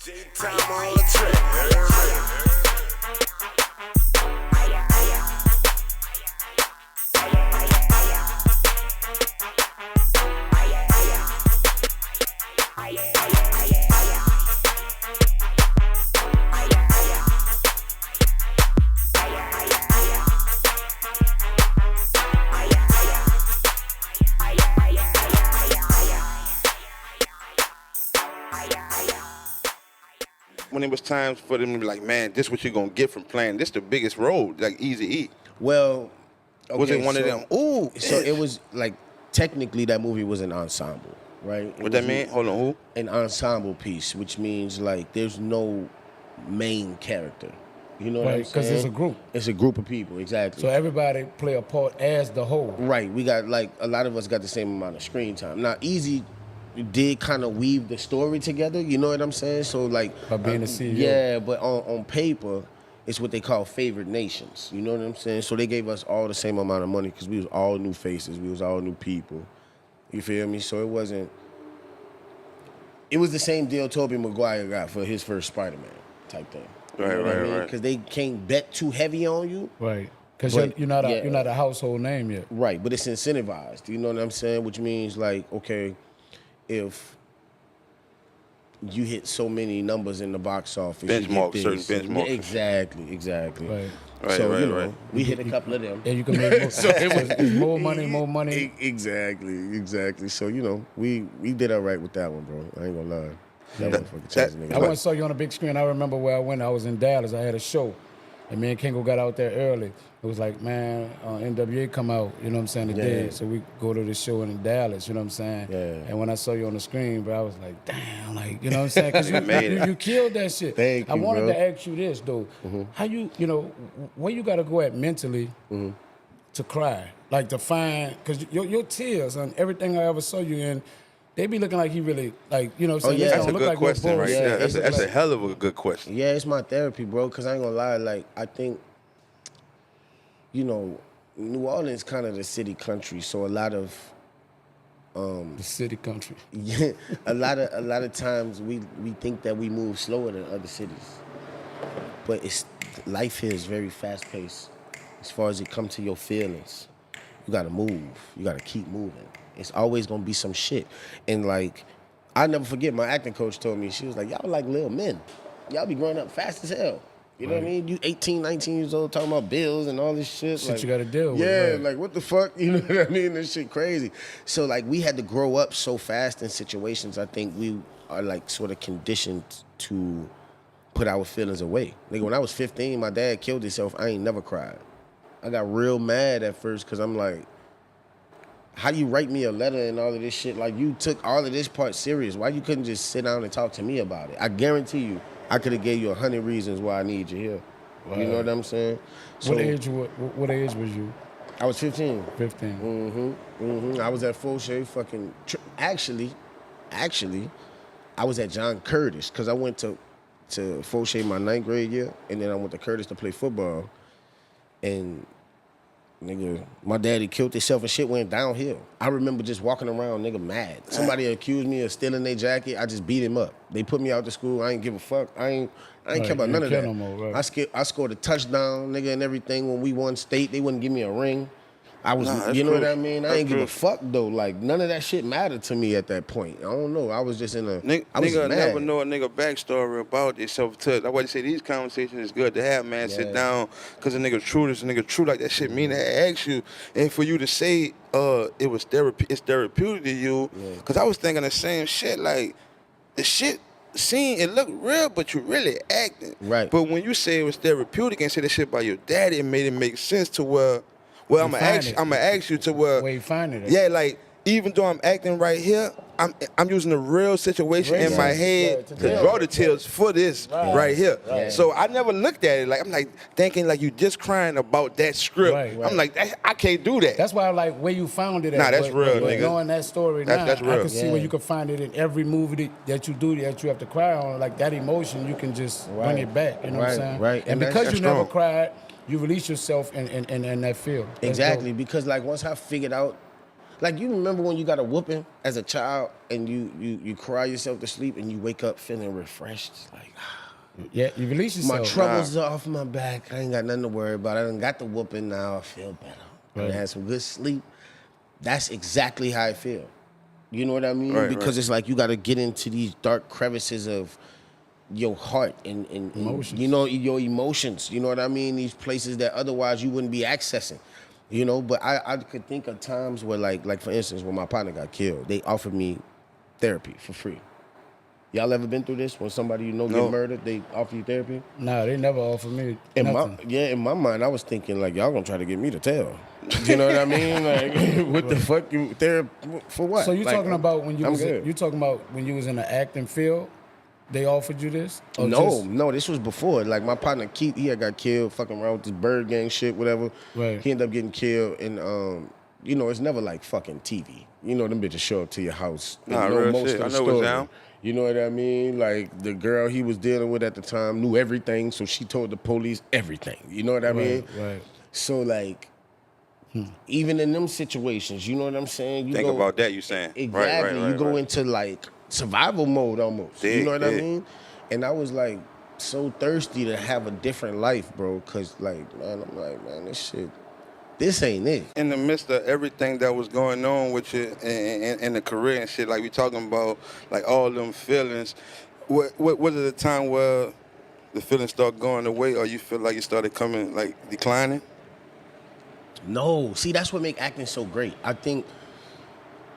Time on the track. When it was times for them to be like, man, this what you're gonna get from playing. This the biggest role, like EAZY. Well, okay, Was it one of them? Ooh, So it was like technically that movie was an ensemble, right? What that mean? Hold on, who? An ensemble piece, which means like there's no main character. You know what I'm saying? Because it's a group. It's a group of people, exactly. So everybody play a part as the whole. Right, we got like a lot of us got the same amount of screen time. Now, EAZY did kind of weave the story together. You know what I'm saying? So like, By being the CEO. yeah, but on paper, it's what they call favored nations. You know what I'm saying? So they gave us all the same amount of money because we was all new faces, we was all new people. You feel me? So it wasn't. It was the same deal Tobey Maguire got for his first Spider-Man type thing. You know what I mean? Right. Because they can't bet too heavy on you. Right. Because But, you're not yeah. a household name yet. Right, but it's incentivized. You know what I'm saying? Which means like, okay, if you hit so many numbers in the box office, Benchmark, you get this. certain benchmarks. Exactly. Right. So Right, you know, right. we hit a couple of them. And you can make more. So it's more money. Exactly. So you know, we did all right with that one, bro. I ain't gonna lie. That motherfucker changed niggas. I once saw you on the big screen. I remember where I went. I was in Dallas. I had a show. And me and Kingo got out there early. It was like, man, NWA come out, you know what I'm saying, today. Yeah. So we go to the show in Dallas, you know what I'm saying? Yeah. And when I saw you on the screen, bro, I was like, damn, like, you know what I'm saying? Because you killed that shit. Thank you, I wanted bro. to ask you this, though. How you know, where you got to go at mentally to cry? Like to find, because your tears and everything I ever saw you in, they be looking like he really, like, you know what I'm saying? yeah. They That's don't a look good like question right bullshit. there. That's It's a like- hell of a good question. Yeah, it's my therapy, bro. Cause I ain't gonna lie, like I think, you know, New Orleans kind of the city country, so a lot of The city country. yeah, a lot of times we think that we move slower than other cities, but life here is very fast paced. As far as it comes to your feelings, you gotta move. You gotta keep moving. It's always gonna be some shit. And like, I never forget my acting coach told me, she was like, y'all like little men. Y'all be growing up fast as hell. You know what I mean? You 18, 19 years old talking about bills and all this shit. Shit like, you gotta deal with, Yeah, right. like what the fuck? You know what I mean? This shit crazy. So like we had to grow up so fast in situations. I think we are like sort of conditioned to put our feelings away. Nigga, when I was 15, my dad killed himself. I ain't never cried. I got real mad at first because I'm like, how you write me a letter and all of this shit? Like you took all of this part serious. Why you couldn't just sit down and talk to me about it? I guarantee you, I could have gave you 100 reasons why I need you here. You know what I'm saying? So, What age was you? I was 15. 15. I was at Fauché fucking. Actually, I was at John Curtis because I went to Fauché my 9th grade year, and then I went to Curtis to play football. And nigga, my daddy killed himself and shit went downhill. I remember just walking around, nigga, mad. Somebody accused me of stealing their jacket. I just beat him up. They put me out to school. I ain't give a fuck. I ain't care about you none of care that. no more, right. I scored a touchdown, nigga, and everything. When we won state, they wouldn't give me a ring. I was, Nah, that's you know what I crucial. mean? I That's ain't give a crucial. fuck though. Like none of that shit mattered to me at that point. I don't know. I was just in a. Nigga, I was nigga mad. never know a nigga backstory about themselves. That's why they say these conversations is good to have, man. Sit Yeah. down, cause a nigga true. This a nigga true like that shit mean to ask you, and for you to say it was therapy, it's therapeutic to you. Yeah. Cause I was thinking the same shit. Like the shit seen, it looked real, but you really acting. Right. But when you say it was therapeutic and say the shit about your daddy, it made it make sense to where. Well, I'm find it. gonna ask you to where. Where you find it at? Yeah, like even though I'm acting right here, I'm using a real situation in my head to draw the tears for this right here. Right. So I never looked at it like I'm like thinking like you just crying about that script. Right. I'm like I can't do that. That's why I like where you found it at. Nah, that's but, real, but nigga. knowing that story That's now, real. I can see Yeah. where you can find it in every movie that you do that you have to cry on. Like that emotion, you can just bring Right. it back. You know what I'm Right, saying? right. And And because that's you never strong. cried, you release yourself in that field. That's Exactly, dope. because like once I figured out, Like, you remember when you got a whooping as a child and you cry yourself to sleep and you wake up feeling refreshed? It's like, Yeah, you release yourself. my troubles are off my back. I ain't got nothing to worry about. I done got the whooping now. I feel better. Right. I had some good sleep. That's exactly how I feel. You know what I mean? Right, Because it's like you got to get into these dark crevices of your heart and Emotions. you know, your emotions. You know what I mean? These places that otherwise you wouldn't be accessing. You know, but I could think of times where like for instance, when my partner got killed, they offered me therapy for free. Y'all ever been through this? When somebody you know No. get murdered, they offer you therapy? Nah, they never offered me In nothing. in my mind, I was thinking like y'all gonna try to get me to tell. You know what I mean? Like, what the fuck you therapy for what? So you Like, talking about when you I'm was good. you talking about when you was in the acting field? They offered you this? Or No, this was before. Like my partner Keith, he had got killed, fucking around with this bird gang shit, whatever. Right. He ended up getting killed, and you know, it's never like fucking TV. You know, them bitches show up to your house. They Nah, know real most shit. of the I know what's story. down. You know what I mean? Like the girl he was dealing with at the time knew everything, so she told the police everything. You know what I mean? Right. So like, even in them situations, you know what I'm saying? You Think go, about that, you saying. Exactly. Right, you go right. into like survival mode almost. You Dig, know what I dig. mean? And I was like so thirsty to have a different life, bro. Cause like, man, I'm like, man, this ain't it. In the midst of everything that was going on with you in the career and shit, like we talking about, like all them feelings, what was it a time where the feelings start going away, or you feel like it started coming, like declining? No, see, that's what make acting so great. I think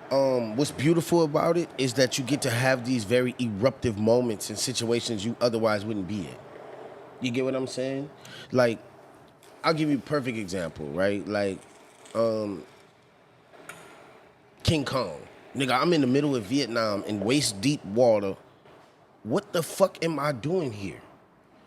what's beautiful about it is that you get to have these very eruptive moments in situations you otherwise wouldn't be in. You get what I'm saying? Like, I'll give you a perfect example, right? Like, King Kong. Nigga, I'm in the middle of Vietnam in waist-deep water. What the fuck am I doing here?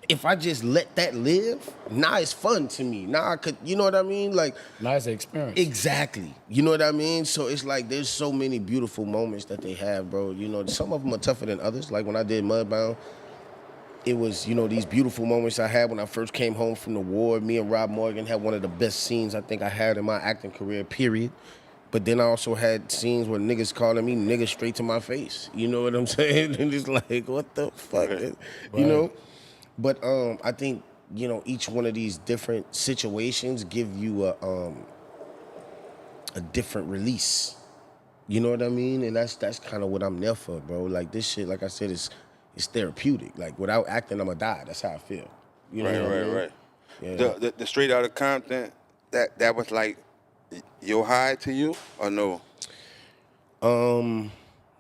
If I just let that live, now it's fun to me. Now I could, you know what I mean? Like, Nice experience. exactly. You know what I mean? So it's like there's so many beautiful moments that they have, bro. You know, some of them are tougher than others. Like when I did Mudbound, it was, you know, these beautiful moments I had when I first came home from the war. Me and Rob Morgan had one of the best scenes I think I had in my acting career, period. But then I also had scenes where niggas calling me niggas straight to my face. You know what I'm saying? And it's like, what the fuck? You know? But I think, you know, each one of these different situations give you a different release. You know what I mean? And that's kind of what I'm there for, bro. Like this shit, like I said, it's therapeutic. Like without acting, I'ma die. That's how I feel. You know what I mean? Right. Yeah. The Straight Outta Compton, that was like your high to you, or no?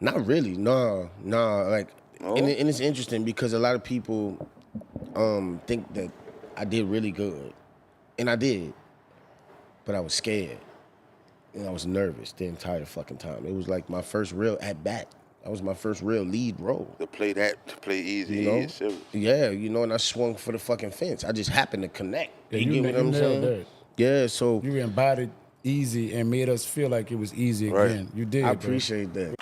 Not really. Nah. Like, No? and it's interesting because a lot of people think that I did really good, and I did, but I was scared and I was nervous the entire fucking time. It was like my first real at bat. That was my first real lead role. To play easy, You know? serious. Yeah, you know, and I swung for the fucking fence. I just happened to connect. Yeah, you you get what na- I'm you nailed saying? that. Yeah, so You embodied easy and made us feel like it was easy Right. again. You did. I bro. appreciate that.